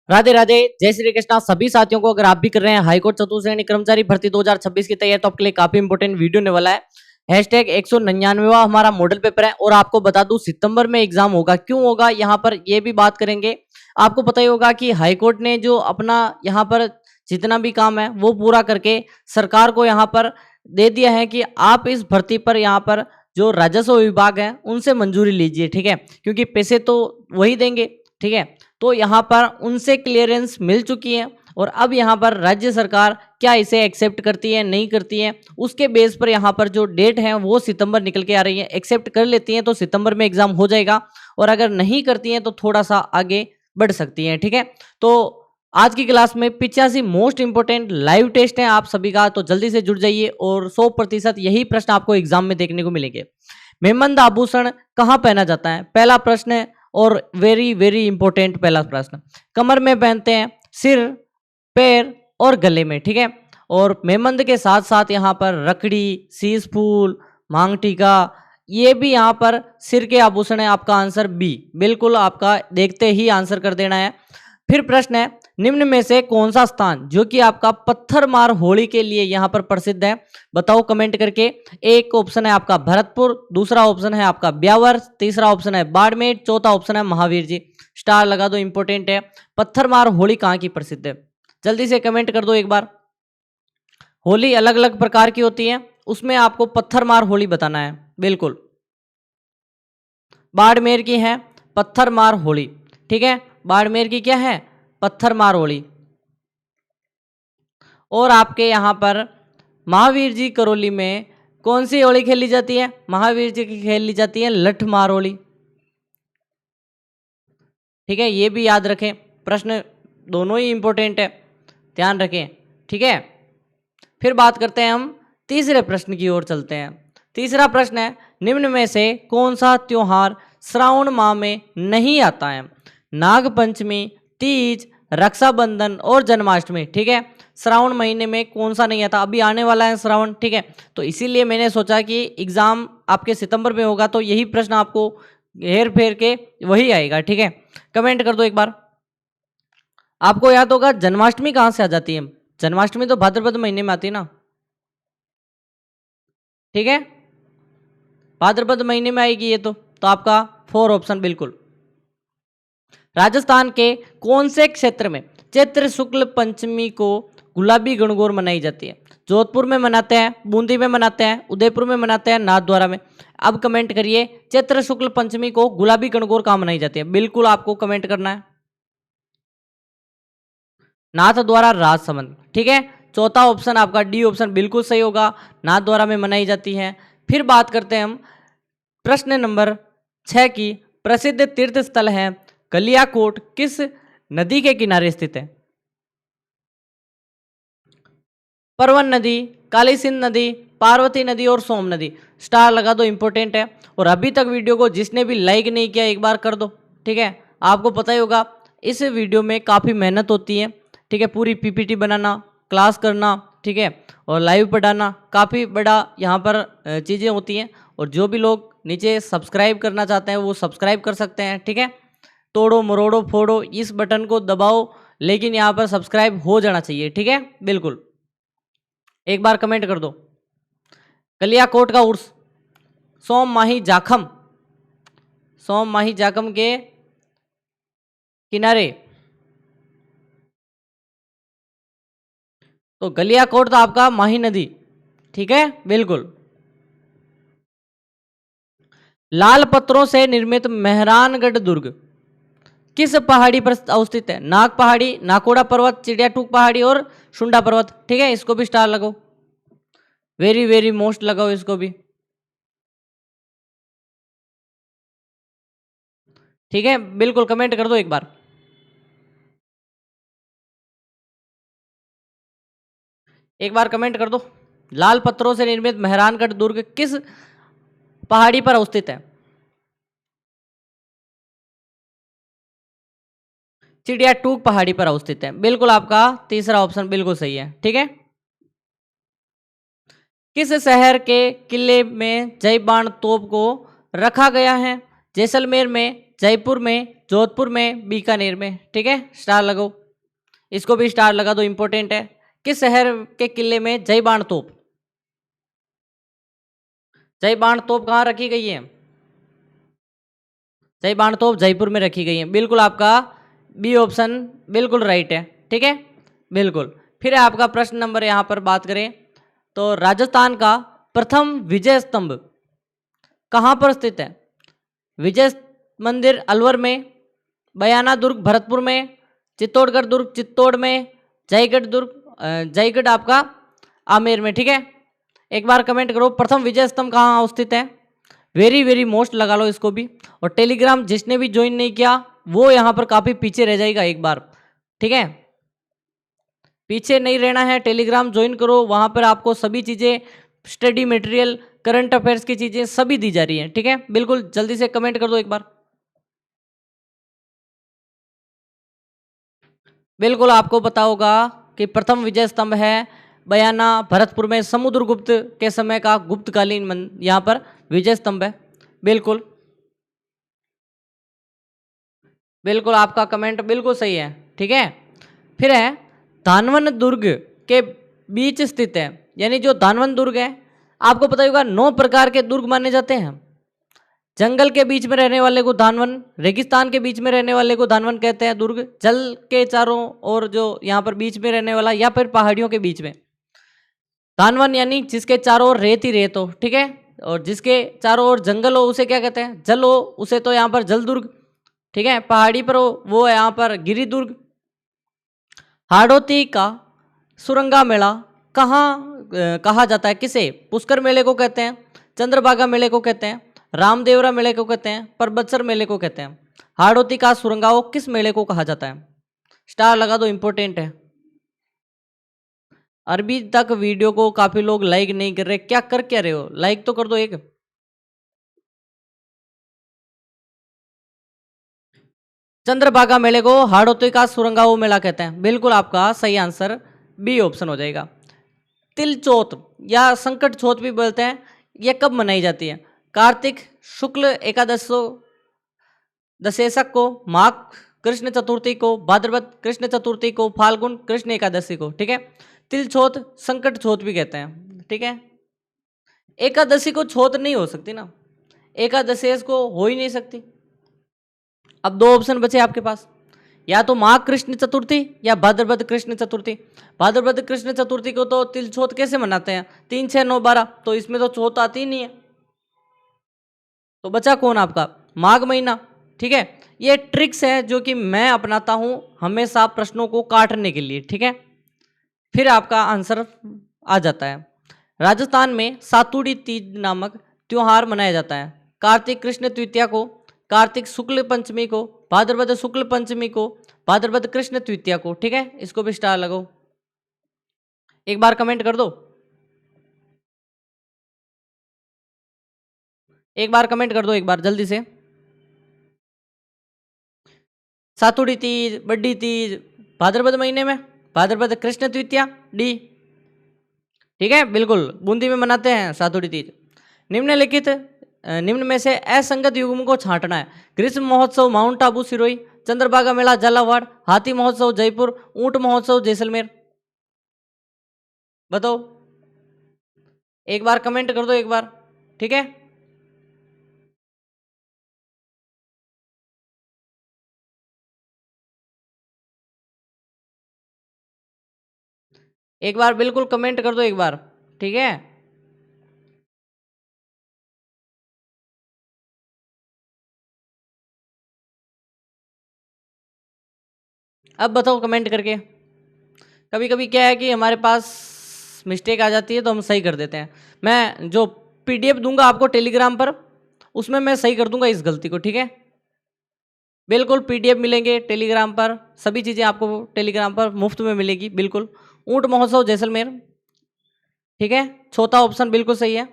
राधे राधे, जय श्री कृष्णा सभी साथियों को। अगर आप भी कर रहे हैं हाईकोर्ट चतुर्थ श्रेणी कर्मचारी भर्ती 2026 की तैयारी तो आपके लिए काफी इंपोर्टेंट वीडियो होने वाला है। हैशटैग 199वां हमारा मॉडल पेपर है और आपको बता दूं सितंबर में एग्जाम होगा। क्यों होगा यहाँ पर ये भी बात करेंगे। आपको पता ही होगा कि हाईकोर्ट ने जो अपना यहाँ पर जितना भी काम है वो पूरा करके सरकार को यहाँ पर दे दिया है कि आप इस भर्ती पर यहाँ पर जो राजस्व विभाग है उनसे मंजूरी लीजिए, ठीक है, क्योंकि पैसे तो वही देंगे, ठीक है। तो यहाँ पर उनसे क्लियरेंस मिल चुकी है और अब यहाँ पर राज्य सरकार क्या इसे एक्सेप्ट करती है नहीं करती है, उसके बेस पर यहाँ पर जो डेट है वो सितंबर निकल के आ रही है। एक्सेप्ट कर लेती हैं तो सितंबर में एग्जाम हो जाएगा और अगर नहीं करती हैं तो थोड़ा सा आगे बढ़ सकती हैं, ठीक है। तो आज की क्लास में 85 मोस्ट इंपोर्टेंट लाइव टेस्ट है आप सभी का, तो जल्दी से जुड़ जाइए और 100% यही प्रश्न आपको एग्जाम में देखने को मिलेंगे। मेहमंद आभूषण कहाँ पहना जाता है, पहला प्रश्न है और वेरी वेरी इंपॉर्टेंट पहला प्रश्न। कमर में पहनते हैं, सिर, पैर और गले में, ठीक है। और मेहमंद के साथ साथ यहाँ पर रकड़ी, शीश फूल, मांग टीका, ये भी यहाँ पर सिर के आभूषण है। आपका आंसर बी, बिल्कुल आपका देखते ही आंसर कर देना है। फिर प्रश्न है, निम्न में से कौन सा स्थान जो कि आपका पत्थर मार होली के लिए यहाँ पर प्रसिद्ध है, बताओ कमेंट करके। एक ऑप्शन है आपका भरतपुर, दूसरा ऑप्शन है आपका ब्यावर, तीसरा ऑप्शन है बाड़मेर, चौथा ऑप्शन है महावीर जी। स्टार लगा दो, इंपॉर्टेंट है। पत्थर मार होली कहाँ की प्रसिद्ध है, जल्दी से कमेंट कर दो एक बार। होली अलग अलग प्रकार की होती है, उसमें आपको पत्थर मार होली बताना है। बिल्कुल बाड़मेर की है पत्थर मार होली, ठीक है। बाड़मेर की क्या है, पत्थर मार होली। और आपके यहाँ पर महावीर जी करौली में कौन सी होली खेली जाती है, महावीर जी की खेली जाती है लठ मार होली, ठीक है। ये भी याद रखें, प्रश्न दोनों ही इंपॉर्टेंट है, ध्यान रखें, ठीक है। फिर बात करते हैं हम तीसरे प्रश्न की ओर चलते हैं। तीसरा प्रश्न है, निम्न में से कौन सा त्योहार श्रावण माह में नहीं आता है, नाग पंचमी, तीज, रक्षाबंधन और जन्माष्टमी, ठीक है। श्रावण महीने में कौन सा नहीं आता, अभी आने वाला है श्रावण, ठीक है। तो इसीलिए मैंने सोचा कि एग्जाम आपके सितंबर में होगा तो यही प्रश्न आपको हेर फेर के वही आएगा, ठीक है। कमेंट कर दो एक बार। आपको याद होगा जन्माष्टमी कहाँ से आ जाती है, जन्माष्टमी तो भाद्रपद महीने में आती है ना, ठीक है। भाद्रपद महीने में आएगी ये तो आपका 4 ऑप्शन बिल्कुल। राजस्थान के कौन से क्षेत्र में चैत्र शुक्ल पंचमी को गुलाबी गणगौर मनाई जाती है, जोधपुर में मनाते हैं, बूंदी में मनाते हैं, उदयपुर में मनाते हैं, नाथद्वारा में। अब कमेंट करिए, चैत्र शुक्ल पंचमी को गुलाबी गणगौर कहाँ मनाई जाती है, बिल्कुल आपको कमेंट करना है। नाथद्वारा राजसमंद, ठीक है। चौथा ऑप्शन आपका डी ऑप्शन बिल्कुल सही होगा, नाथद्वारा में मनाई जाती है। फिर बात करते हैं हम प्रश्न नंबर 6 की। प्रसिद्ध तीर्थ स्थल है कलियाकोट किस नदी के किनारे स्थित है, परवन नदी, काली सिंध नदी, पार्वती नदी और सोम नदी। स्टार लगा दो, इंपॉर्टेंट है। और अभी तक वीडियो को जिसने भी लाइक नहीं किया एक बार कर दो, ठीक है। आपको पता ही होगा इस वीडियो में काफ़ी मेहनत होती है, ठीक है। पूरी पीपीटी बनाना, क्लास करना, ठीक है, और लाइव पढ़ाना, काफ़ी बड़ा यहाँ पर चीज़ें होती हैं। और जो भी लोग नीचे सब्सक्राइब करना चाहते हैं वो सब्सक्राइब कर सकते हैं, ठीक है। तोड़ो मरोड़ो फोड़ो इस बटन को दबाओ, लेकिन यहाँ पर सब्सक्राइब हो जाना चाहिए, ठीक है। बिल्कुल एक बार कमेंट कर दो। कलियाकोट का उर्स सोम माही जाखम, सोम माही जाखम के किनारे, तो गलियाकोट तो आपका माही नदी, ठीक है, बिल्कुल। लाल पत्थरों से निर्मित मेहरानगढ़ दुर्ग किस पहाड़ी पर अवस्थित है, नाग पहाड़ी, नाकोड़ा पर्वत, चिड़िया टूक पहाड़ी और शुंडा पर्वत, ठीक है। इसको भी स्टार लगाओ, वेरी वेरी मोस्ट लगाओ इसको भी, ठीक है। बिल्कुल कमेंट कर दो एक बार। एक बार कमेंट कर दो, लाल पत्थरों से निर्मित मेहरानगढ़ दुर्ग किस पहाड़ी पर अवस्थित है, चिड़िया टूक पहाड़ी पर अवस्थित है। बिल्कुल आपका तीसरा ऑप्शन बिल्कुल सही है, ठीक है। किस शहर के किले में जय बाण तोप को रखा गया है, जैसलमेर में, जयपुर में, जोधपुर में, बीकानेर में। ठीक है, स्टार लगाओ, इसको भी स्टार लगा दो, इंपॉर्टेंट है। किस शहर के किले में जय बाण तोप, जय बाण तोप कहाँ रखी गई है? जय बाण तोप जयपुर में रखी गई है। बिल्कुल, आपका बी ऑप्शन बिल्कुल राइट है। ठीक है, बिल्कुल। फिर आपका प्रश्न नंबर यहां पर बात करें तो राजस्थान का प्रथम विजय स्तंभ कहां पर स्थित है? विजय मंदिर अलवर में, बयाना दुर्ग भरतपुर में, चित्तौड़गढ़ दुर्ग चित्तौड़ में, जयगढ़ दुर्ग जयगढ़ आपका आमेर में। ठीक है, एक बार कमेंट करो प्रथम विजय स्तंभ कहाँ स्थित है। वेरी वेरी मोस्ट लगा लो इसको भी। और टेलीग्राम जिसने भी ज्वाइन नहीं किया वो यहाँ पर काफी पीछे रह जाएगा एक बार। ठीक है, पीछे नहीं रहना है, टेलीग्राम ज्वाइन करो, वहां पर आपको सभी चीजें, स्टडी मटेरियल, करंट अफेयर्स की चीजें सभी दी जा रही हैं। ठीक है, बिल्कुल जल्दी से कमेंट कर दो एक बार। बिल्कुल आपको पता होगा कि प्रथम विजय स्तंभ है बयाना भरतपुर में, समुद्रगुप्त के समय का गुप्तकालीन यहाँ पर विजय स्तंभ है। बिल्कुल बिल्कुल, आपका कमेंट बिल्कुल सही है। ठीक है, फिर है धानवन दुर्ग के बीच स्थित है, यानी जो धानवन दुर्ग है, आपको पता होगा 9 प्रकार के दुर्ग माने जाते हैं। जंगल के बीच में रहने वाले को धानवन, रेगिस्तान के बीच में रहने वाले को धानवन कहते हैं दुर्ग, जल के चारों और जो यहाँ पर बीच में रहने वाला, या फिर पहाड़ियों के बीच में। धानवन यानी जिसके चारों ओर रेत ही रेत हो। ठीक है, और जिसके चारों ओर जंगल हो उसे क्या कहते हैं? जल हो उसे तो यहाँ पर जल दुर्ग। ठीक है, पहाड़ी पर हो वो है यहाँ पर गिरी दुर्ग। हाड़ौती का सुरंगा मेला कहाँ कहा जाता है किसे? पुष्कर मेले को कहते हैं, चंद्रभागा मेले को कहते हैं, रामदेवरा मेले को कहते हैं, परबतसर मेले को कहते हैं। हाड़ौती का सुरंगाओं किस मेले को कहा जाता है? स्टार लगा दो, इंपॉर्टेंट है। अभी तक वीडियो को काफी लोग लाइक नहीं कर रहे, क्या कर क्या रहे हो? लाइक तो कर दो एक। चंद्रभागा मेले को हाड़ौती का सुरंगाओं मेला कहते हैं। बिल्कुल, आपका सही आंसर बी ऑप्शन हो जाएगा। तिल चौथ या संकट चौथ भी बोलते हैं, यह कब मनाई जाती है? कार्तिक शुक्ल एकादशो दशेसक को, माघ कृष्ण चतुर्थी को, भाद्रपद कृष्ण चतुर्थी को, फाल्गुन कृष्ण एकादशी को। ठीक है, तिल चौथ संकट चौथ भी कहते हैं। ठीक है, एकादशी को चौथ नहीं हो सकती ना, एकादशेष को हो ही नहीं सकती। अब 2 ऑप्शन बचे आपके पास, या तो माघ कृष्ण चतुर्थी या भाद्रपद कृष्ण चतुर्थी। भाद्रपद कृष्ण चतुर्थी को तो तिल चौथ कैसे मनाते हैं? 3, 6, 9, 12, तो इसमें तो चौथ आती ही नहीं है। तो बचा कौन आपका? माघ महीना। ठीक है, ये ट्रिक्स है जो कि मैं अपनाता हूं हमेशा प्रश्नों को काटने के लिए। ठीक है, फिर आपका आंसर आ जाता है। राजस्थान में सातुड़ी तीज नामक त्योहार मनाया जाता है कार्तिक कृष्ण तृतीया को, कार्तिक शुक्ल पंचमी को, भाद्रपद शुक्ल पंचमी को, भाद्रपद कृष्ण तृतीया को। ठीक है, इसको भी स्टार लगाओ, एक बार कमेंट कर दो, एक बार कमेंट कर दो एक बार जल्दी से। सातुड़ी तीज, बड्डी तीज भाद्रपद महीने में, भाद्रपद कृष्ण तृतीया डी। ठीक है, बिल्कुल बूंदी में मनाते हैं सातुड़ी तीज। निम्नलिखित निम्न में से असंगत युग्म को छांटना है। ग्रीष्म महोत्सव माउंट आबू सिरोही, चंद्रभागा मेला झालावाड़, हाथी महोत्सव जयपुर, ऊंट महोत्सव जैसलमेर। बताओ, एक बार कमेंट कर दो एक बार। ठीक है, एक बार बिल्कुल कमेंट कर दो एक बार। ठीक है, अब बताओ कमेंट करके। कभी कभी क्या है कि हमारे पास मिस्टेक आ जाती है तो हम सही कर देते हैं। मैं जो पीडीएफ दूंगा आपको टेलीग्राम पर, उसमें मैं सही कर दूंगा इस गलती को। ठीक है, बिल्कुल पीडीएफ मिलेंगे टेलीग्राम पर, सभी चीज़ें आपको टेलीग्राम पर मुफ्त में मिलेगी। बिल्कुल, ऊंट महोत्सव जैसलमेर। ठीक है, चौथा ऑप्शन बिल्कुल सही है।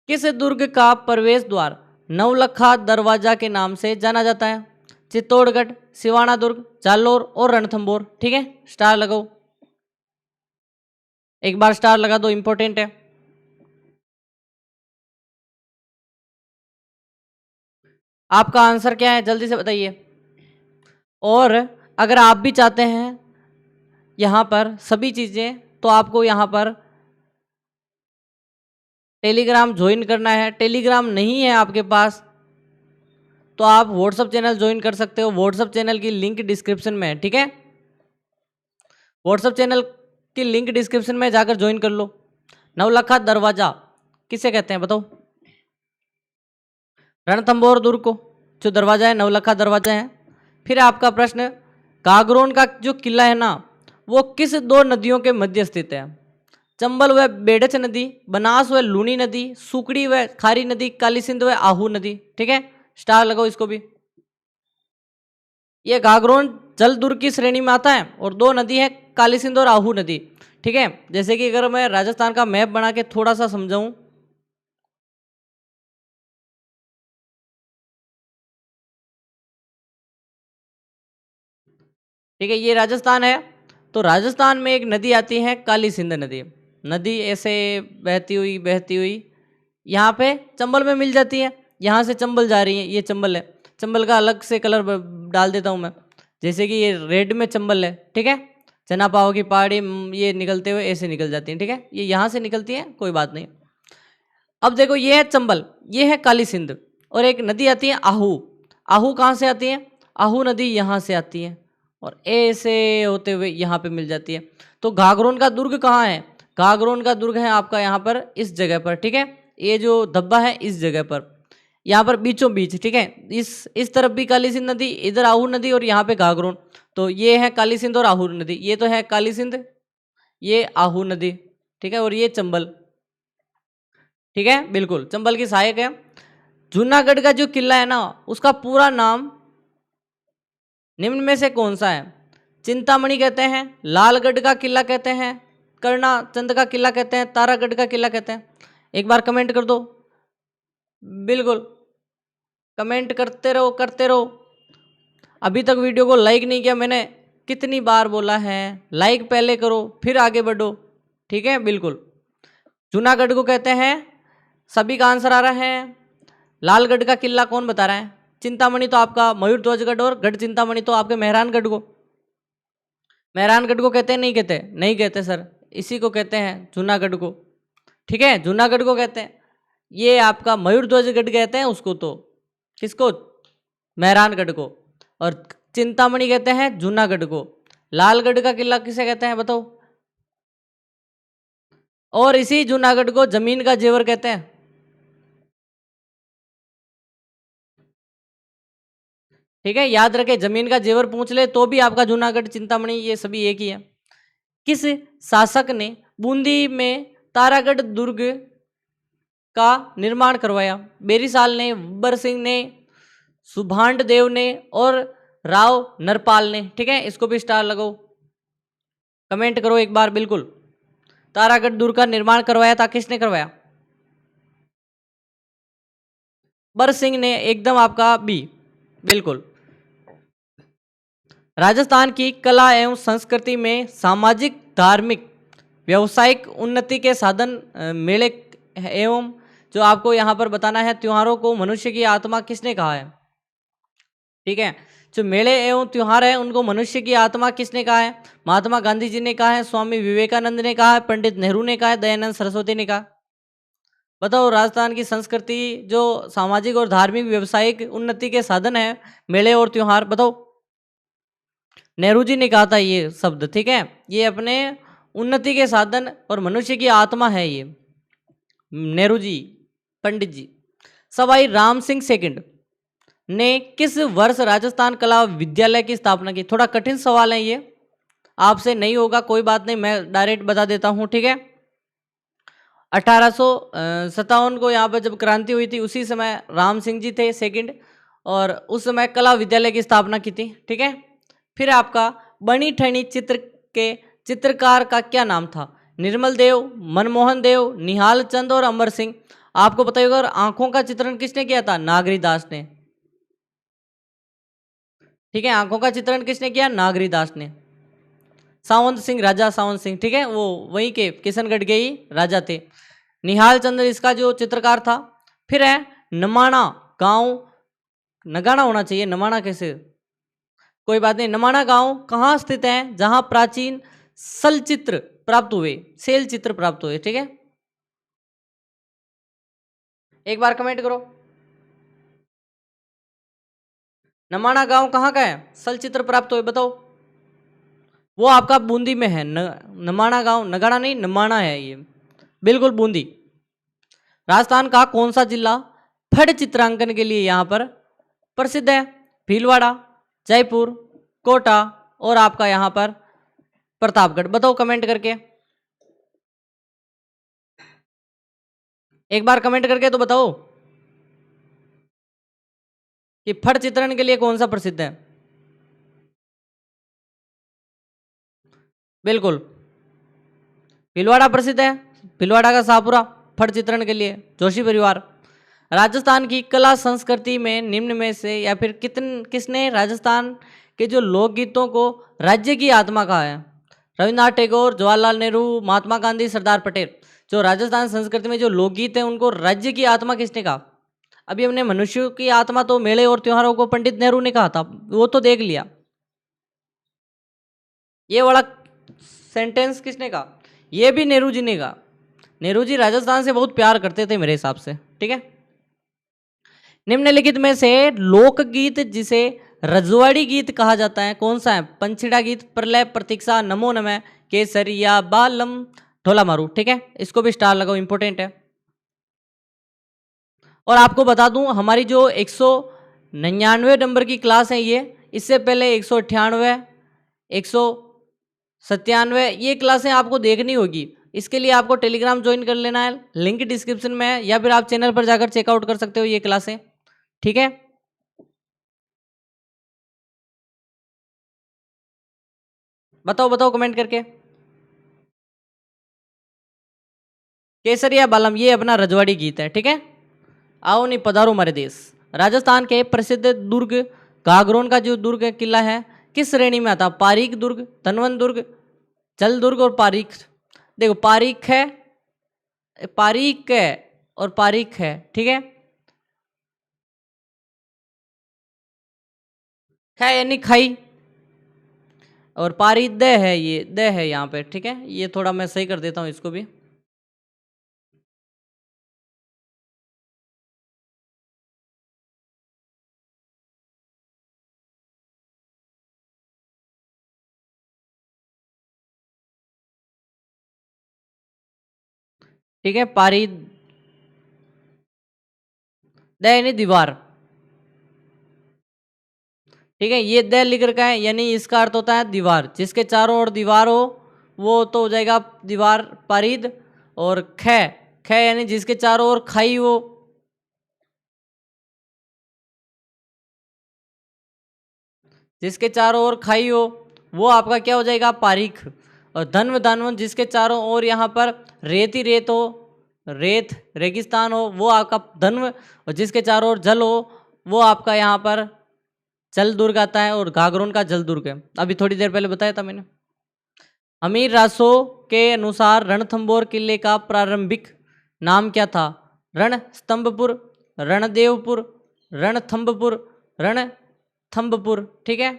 किस दुर्ग का प्रवेश द्वार नवलखा दरवाजा के नाम से जाना जाता है? चित्तौड़गढ़, सिवाना दुर्ग, जालोर और रणथंबोर। ठीक है, स्टार लगाओ, एक बार स्टार लगा दो, इंपॉर्टेंट है। आपका आंसर क्या है जल्दी से बताइए। और अगर आप भी चाहते हैं यहाँ पर सभी चीज़ें, तो आपको यहाँ पर टेलीग्राम ज्वाइन करना है। टेलीग्राम नहीं है आपके पास तो आप व्हाट्सअप चैनल ज्वाइन कर सकते हो। व्हाट्सअप चैनल की लिंक डिस्क्रिप्शन में है, ठीक है। व्हाट्सअप चैनल की लिंक डिस्क्रिप्शन में जाकर ज्वाइन कर लो। नवलखा दरवाजा किसे कहते हैं बताओ। रणथंभौर दुर्ग को जो दरवाजा है नवलखा दरवाजा है। फिर आपका प्रश्न, गागरोन का जो किला है ना वो किस दो नदियों के मध्य स्थित है। चंबल व बेडच नदी, बनास व लूनी नदी, सुकड़ी व खारी नदी, काली सिंध व आहू नदी, ठीक है। स्टार लगाओ इसको भी। ये गागरोन जल दुर्ग की श्रेणी में आता है और दो नदी है काली सिंध और आहू नदी, ठीक है। जैसे कि अगर मैं राजस्थान का मैप बना के थोड़ा सा समझाऊं, ठीक है, ये राजस्थान है। तो राजस्थान में एक नदी आती है काली सिंध नदी। नदी ऐसे बहती हुई यहाँ पे चंबल में मिल जाती है। यहाँ से चंबल जा रही है, ये चंबल है। चंबल का अलग से कलर डाल देता हूँ मैं, जैसे कि ये रेड में चंबल है, ठीक है। चना पाव की पहाड़ी ये निकलते हुए ऐसे निकल जाती है, ठीक है। ये यहाँ से निकलती है, कोई बात नहीं। अब देखो ये है चंबल, ये है काली सिंध, और एक नदी आती है आहू। आहू कहाँ से आती है? आहू नदी यहाँ से आती है और ऐसे होते हुए यहाँ पे मिल जाती है। तो घाघरोन का दुर्ग कहाँ है? घाघरोन का दुर्ग है आपका यहाँ पर इस जगह पर, ठीक है। ये जो धब्बा है इस जगह पर, यहाँ पर बीचों बीच, ठीक है। इस तरफ भी काली सिंध नदी, इधर आहू नदी और यहाँ पे घाघरोन। तो ये है काली सिंध और आहू नदी। ये तो है काली सिंध, ये आहू नदी, ठीक है। और ये चंबल, ठीक है, बिल्कुल चंबल की सहायक है। जूनागढ़ का जो किला है ना उसका पूरा नाम निम्न में से कौन सा है? चिंतामणि कहते हैं, लालगढ़ का किला कहते हैं, करना चंद का किला कहते हैं, तारागढ़ का किला कहते हैं। एक बार कमेंट कर दो, बिल्कुल कमेंट करते रहो करते रहो। अभी तक वीडियो को लाइक नहीं किया, मैंने कितनी बार बोला है लाइक पहले करो फिर आगे बढ़ो, ठीक है। बिल्कुल जूनागढ़ को कहते हैं, सभी का आंसर आ रहा है। लालगढ़ का किला कौन बता रहा है? चिंतामणि तो आपका मयूरध्वजगढ़, और गढ़ चिंतामणि तो आपके मेहरानगढ़ को। मेहरानगढ़ को कहते हैं नहीं कहते? नहीं कहते सर, इसी को कहते हैं जूनागढ़ को, ठीक है। जूनागढ़ को कहते हैं, ये आपका मयूरध्वजगढ़ कहते हैं उसको। तो किसको? मेहरानगढ़ को। और चिंतामणि कहते हैं जूनागढ़ को। लालगढ़ का किला किसे कहते हैं बताओ? और इसी जूनागढ़ को जमीन का जेवर कहते हैं, ठीक है। याद रखे, जमीन का जेवर पूछ ले तो भी आपका जूनागढ़ चिंतामणि ये सभी एक ही है। किस शासक ने बूंदी में तारागढ़ दुर्ग का निर्माण करवाया? बेरीसाल ने, बब्बर सिंह ने, सुभाष देव ने और राव नरपाल ने, ठीक है। इसको भी स्टार लगाओ, कमेंट करो एक बार। बिल्कुल तारागढ़ दुर्ग का निर्माण करवाया था, किसने करवाया? बब्बर सिंह ने, एकदम आपका बी, बिल्कुल। राजस्थान की कला एवं संस्कृति में सामाजिक, धार्मिक, व्यावसायिक उन्नति के साधन मेले एवं जो आपको यहाँ पर बताना है त्योहारों को मनुष्य की आत्मा किसने कहा है? ठीक है, जो मेले एवं त्योहार है उनको मनुष्य की आत्मा किसने कहा है? महात्मा गांधी जी ने कहा है, स्वामी विवेकानंद ने कहा है, पंडित नेहरू ने कहा है, दयानंद सरस्वती ने कहा। बताओ, राजस्थान की संस्कृति जो सामाजिक और धार्मिक व्यावसायिक उन्नति के साधन है मेले और त्योहार, बताओ। नेहरू जी ने कहा था ये शब्द, ठीक है। ये अपने उन्नति के साधन और मनुष्य की आत्मा है ये, नेहरू जी, पंडित जी। सवाई राम सिंह सेकंड ने किस वर्ष राजस्थान कला विद्यालय की स्थापना की? थोड़ा कठिन सवाल है ये, आपसे नहीं होगा कोई बात नहीं, मैं डायरेक्ट बता देता हूँ, ठीक है। 1857 को यहाँ पर जब क्रांति हुई थी उसी समय राम सिंह जी थे सेकंड, और उस समय कला विद्यालय की स्थापना की थी, ठीक है। फिर आपका बनी ठनी चित्र के चित्रकार का क्या नाम था? निर्मल देव, मनमोहन देव, निहाल चंद और अमर सिंह। आपको पता होगा आंखों का चित्रण किसने किया था? नागरी दास ने, ठीक है। आंखों का चित्रण किसने किया? नागरी दास ने। सावंत सिंह, राजा सावंत सिंह, ठीक है, वो वहीं के किशनगढ़ के ही राजा थे। निहाल चंद्र इसका जो चित्रकार था। फिर है नमाणा गांव नगाना होना चाहिए, नमाना कैसे? कोई बात नहीं। नमाना गांव कहाँ स्थित है? जहां प्राचीन सल चित्र प्राप्त हुए, सेल चित्र प्राप्त हुए। ठीक है, एक बार कमेंट करो। नमाना गांव कहाँ का है? सल चित्र प्राप्त हुए, बताओ। वो आपका बूंदी में है। नमाना गांव, नगाड़ा नहीं, नमाना है ये, बिल्कुल बूंदी। राजस्थान का कौन सा जिला फड़ चित्रांकन के लिए यहाँ पर प्रसिद्ध है? भीलवाड़ा, जयपुर, कोटा और आपका यहाँ पर प्रतापगढ़। बताओ कमेंट करके, एक बार कमेंट करके तो बताओ कि फड़ चित्रण के लिए कौन सा प्रसिद्ध है? बिल्कुल भीलवाड़ा प्रसिद्ध है। भीलवाड़ा का शाहपुरा फड़ चित्रण के लिए, जोशी परिवार। राजस्थान की कला संस्कृति में निम्न में से या फिर किसने राजस्थान के जो लोकगीतों को राज्य की आत्मा कहा है? रविन्द्रनाथ टैगोर, जवाहरलाल नेहरू, महात्मा गांधी, सरदार पटेल। जो राजस्थान संस्कृति में जो लोकगीत है उनको राज्य की आत्मा किसने कहा? अभी हमने मनुष्यों की आत्मा तो मेले और त्योहारों को पंडित नेहरू ने कहा था, वो तो देख लिया। ये वाला सेंटेंस किसने कहा? ये भी नेहरू जी ने कहा। नेहरू जी राजस्थान से बहुत प्यार करते थे मेरे हिसाब से। ठीक है, निम्नलिखित में से लोकगीत जिसे रजवाड़ी गीत कहा जाता है कौन सा है? पंछिड़ा गीत, प्रलय, प्रतीक्षा, नमो नमः, केसरिया, बालम, ढोला मारू। ठीक है, इसको भी स्टार लगाओ, इंपॉर्टेंट है। और आपको बता दूं हमारी जो 199 नंबर की क्लास है ये, इससे पहले 198, 197 ये क्लासें आपको देखनी होगी। इसके लिए आपको टेलीग्राम ज्वाइन कर लेना है, लिंक डिस्क्रिप्शन में है, या फिर आप चैनल पर जाकर चेकआउट कर सकते हो ये क्लासें। ठीक है, बताओ बताओ कमेंट करके। केसरिया बालम ये अपना रजवाड़ी गीत है। ठीक है, आओ नहीं पधारो हमारे देश। राजस्थान के प्रसिद्ध दुर्ग गागरोन का जो दुर्ग किला है किस श्रेणी में आता? पारीक दुर्ग, धनवन दुर्ग, जल दुर्ग और पारीक। देखो पारीक है, पारीक है और पारीक है। ठीक है यानी खाई, और पारी द है, ये द है यहाँ पे। ठीक है, ये थोड़ा मैं सही कर देता हूँ इसको भी। ठीक है, पारी द यानी दीवार। ठीक है, ये द लिख रखा है यानी इसका अर्थ होता है दीवार, जिसके चारों ओर दीवार हो वो तो हो जाएगा दीवार, पारिद। और ख, ख यानी जिसके चारों ओर खाई हो, जिसके चारों ओर खाई हो वो आपका क्या हो जाएगा? पारीख। और धन्व दानवन जिसके चारों ओर यहाँ पर रेत ही रेत हो, रेत रेगिस्तान हो, वो आपका धन्व। और जिसके चारों ओर जल हो वो आपका यहाँ पर जल दुर्ग आता है, और घाघरोन का जल दुर्ग है। अभी थोड़ी देर पहले बताया था मैंने। अमीर रासो के अनुसार रणथंबोर किले का प्रारंभिक नाम क्या था? रणस्तंभपुर, रणदेवपुर, रणथंबपुर, रणथंबपुर। ठीक है,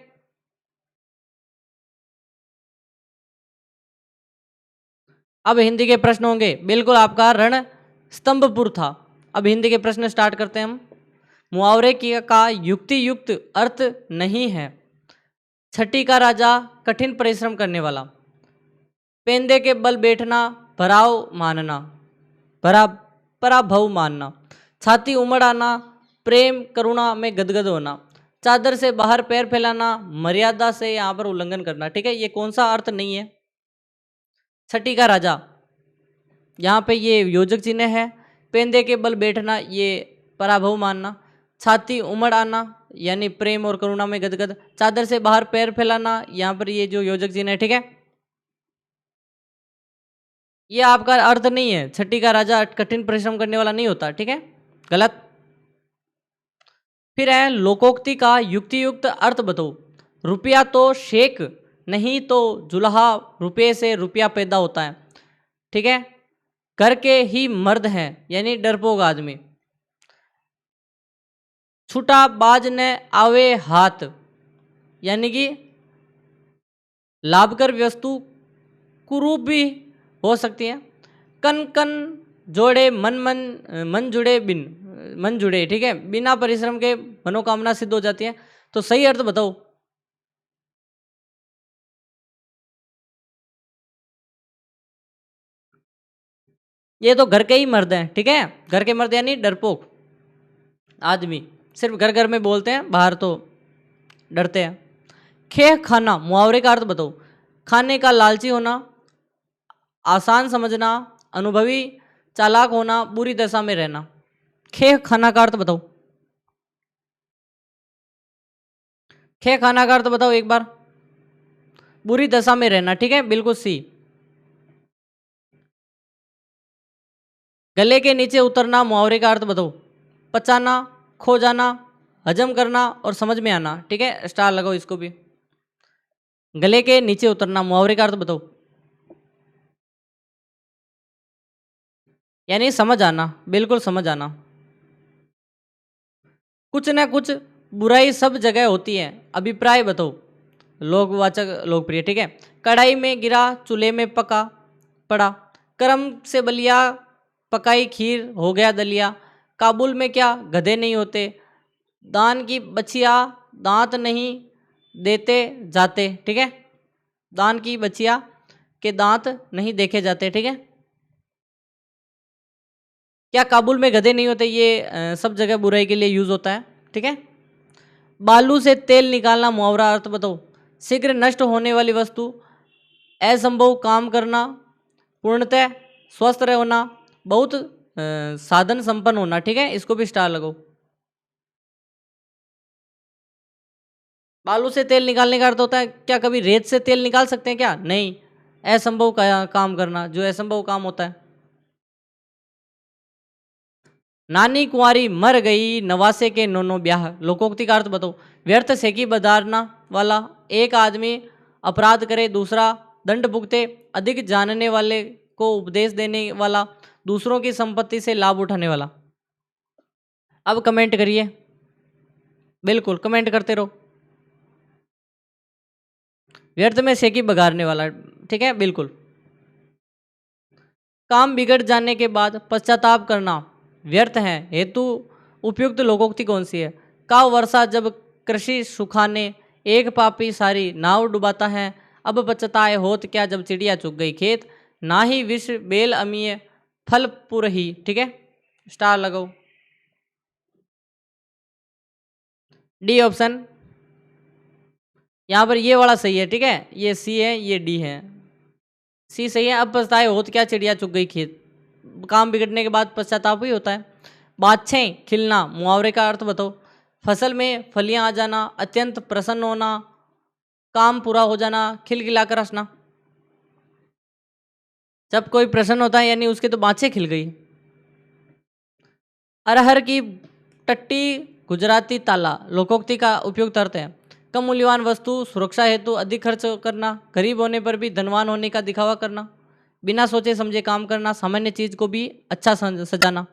अब हिंदी के प्रश्न होंगे। बिल्कुल आपका रणस्तंभपुर था। अब हिंदी के प्रश्न स्टार्ट करते हैं हम। मुहावरे की का युक्ति युक्त अर्थ नहीं है। छठी का राजा, कठिन परिश्रम करने वाला। पेंदे के बल बैठना, भराव मानना, भरा पराभव मानना। छाती उमड़ आना, प्रेम करुणा में गदगद होना। चादर से बाहर पैर फैलाना, मर्यादा से यहाँ पर उल्लंघन करना। ठीक है, ये कौन सा अर्थ नहीं है? छठी का राजा, यहाँ पे ये योजक चिन्ह है। पेंदे के बल बैठना ये पराभव मानना। छाती उमड़ आना यानी प्रेम और करुणा में गदगद। चादर से बाहर पैर फैलाना, यहाँ पर ये जो योजक चिन्ह है। ठीक है, ये आपका अर्थ नहीं है। छठी का राजा कठिन परिश्रम करने वाला नहीं होता। ठीक है, गलत। फिर है लोकोक्ति का युक्ति युक्त अर्थ बताओ। रुपया तो शेख नहीं तो जुल्हा, रुपये से रुपया पैदा होता है। ठीक है, घर के ही मर्द हैं यानी डरपोक आदमी। छूटा बाज न आवे हाथ, यानी कि लाभकर वस्तु कुरूप भी हो सकती है। कन कन जोड़े मन मन मन जुड़े बिन मन जुड़े, ठीक है, बिना परिश्रम के मनोकामना सिद्ध हो जाती है। तो सही अर्थ बताओ। ये तो घर के ही मर्द हैं, ठीक है, घर के मर्द यानी डरपोक आदमी, सिर्फ घर घर में बोलते हैं, बाहर तो डरते हैं। खेह खाना, मुहावरे का अर्थ बताओ। खाने का लालची होना, आसान समझना, अनुभवी चालाक होना, बुरी दशा में रहना। खेह खाना का अर्थ बताओ। खेह खाना का अर्थ बताओ एक बार। बुरी दशा में रहना, ठीक है, बिल्कुल सी। गले के नीचे उतरना, मुहावरे का अर्थ बताओ। पचाना, खो जाना, हजम करना और समझ में आना, ठीक है, स्टार लगाओ इसको भी। गले के नीचे उतरना, मुहावरे का अर्थ बताओ। यानी समझ आना, बिल्कुल समझ आना। कुछ ना कुछ बुराई सब जगह होती है, अभिप्राय बताओ। लोकवाचक लोकप्रिय, ठीक है। कढ़ाई में गिरा, चूल्हे में पका पड़ा, कर्म से बलिया, पकाई खीर हो गया दलिया। काबुल में क्या गधे नहीं होते, दान की बचिया दांत नहीं देते जाते, ठीक है, दान की बचिया के दांत नहीं देखे जाते, ठीक है। क्या काबुल में गधे नहीं होते, ये सब जगह बुराई के लिए यूज होता है, ठीक है। बालू से तेल निकालना, मुहावरा अर्थ बताओ। शीघ्र नष्ट होने वाली वस्तु, असंभव काम करना, पूर्णतः स्वस्थ रहना, बहुत साधन संपन्न होना, ठीक है, इसको भी स्टार लगाओ। बालू से तेल निकालने का अर्थ होता है, क्या कभी रेत से तेल निकाल सकते हैं क्या? नहीं, असंभव काम करना, जो असंभव काम होता है। नानी कुंवारी मर गई, नवासे के नोनो ब्याह, लोकोक्ति का अर्थ बताओ। व्यर्थ सेकी बदारना वाला, एक आदमी अपराध करे दूसरा दंड भुगते, अधिक जानने वाले को उपदेश देने वाला, दूसरों की संपत्ति से लाभ उठाने वाला। अब कमेंट करिए, बिल्कुल कमेंट करते रहो। व्यर्थ में सेकी बगाड़ने वाला, ठीक है, बिल्कुल। काम बिगड़ जाने के बाद पश्चाताप करना व्यर्थ है, हेतु उपयुक्त लोकोक्ति कौन सी है? काव वर्षा जब कृषि सुखाने, एक पापी सारी नाव डुबाता है, अब पछताए होत क्या जब चिड़िया चुग गई खेत, ना ही विष बेल अमीय फल पुरही, ठीक है, स्टार लगाओ। डी ऑप्शन यहाँ पर ये वाला सही है, ठीक है, ये सी है, ये डी है, सी सही है। अब पछताए होत क्या चिड़िया चुग गई खेत, काम बिगड़ने के बाद पश्चाताप ही होता है। बाछें खिलना, मुहावरे का अर्थ बताओ। फसल में फलियां आ जाना, अत्यंत प्रसन्न होना, काम पूरा हो जाना, खिलखिलाकर हंसना। जब कोई प्रसन्न होता है यानी उसके तो बाछें खिल गई। अरहर की टट्टी, गुजराती ताला, लोकोक्ति का उपयुक्त अर्थ है। कम मूल्यवान वस्तु सुरक्षा हेतु अधिक खर्च करना, गरीब होने पर भी धनवान होने का दिखावा करना, बिना सोचे समझे काम करना, सामान्य चीज को भी अच्छा सजाना।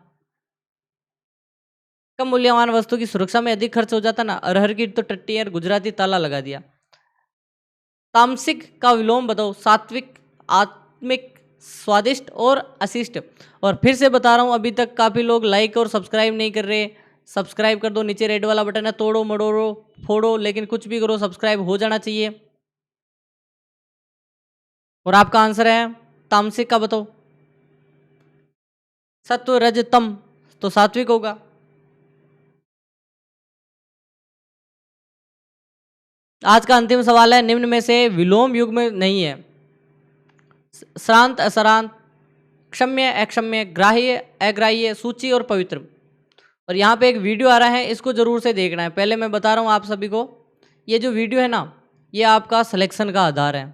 कम मूल्यवान वस्तु की सुरक्षा में अधिक खर्च हो जाता ना, अरहर की तो टट्टी और गुजराती ताला लगा दिया। तामसिक का विलोम बताओ। सात्विक, आत्मिक, स्वादिष्ट और अशिष्ट। और फिर से बता रहा हूं, अभी तक काफी लोग लाइक और सब्सक्राइब नहीं कर रहे, सब्सक्राइब कर दो, नीचे रेड वाला बटन है, तोड़ो मड़ोड़ो फोड़ो, लेकिन कुछ भी करो सब्सक्राइब हो जाना चाहिए। और आपका आंसर है तामसिक का बताओ। सत्व रज तम, तो सात्विक होगा। आज का अंतिम सवाल है, निम्न में से विलोम युग में नहीं है। श्रांत अश्रांत, क्षम्य अक्षम्य, ग्राह्य अग्राह्य, सूची और पवित्र। और यहाँ पे एक वीडियो आ रहा है, इसको जरूर से देखना है। पहले मैं बता रहा हूँ आप सभी को, ये जो वीडियो है ना, ये आपका सिलेक्शन का आधार है।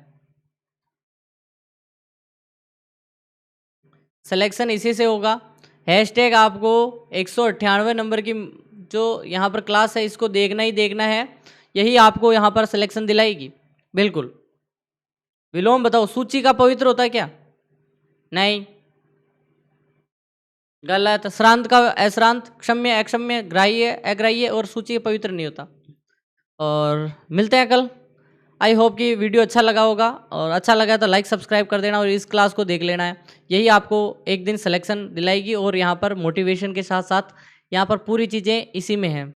सिलेक्शन इसी से होगा। हैशटैग आपको 198 नंबर की जो यहाँ पर क्लास है, इसको देखना ही देखना है, यही आपको यहाँ पर सिलेक्शन दिलाएगी। बिल्कुल। विलोम बताओ, सूची का पवित्र होता है क्या? नहीं। गलत। श्रांत का अश्रांत, क्षम्य अक्षम्य, ग्राह्य अग्राह्य और सूची पवित्र नहीं होता। और मिलते हैं कल। आई होप कि वीडियो अच्छा लगा होगा, और अच्छा लगा तो लाइक सब्सक्राइब कर देना और इस क्लास को देख लेना है। यही आपको एक दिन सिलेक्शन दिलाएगी, और यहाँ पर मोटिवेशन के साथ साथ यहाँ पर पूरी चीज़ें इसी में हैं।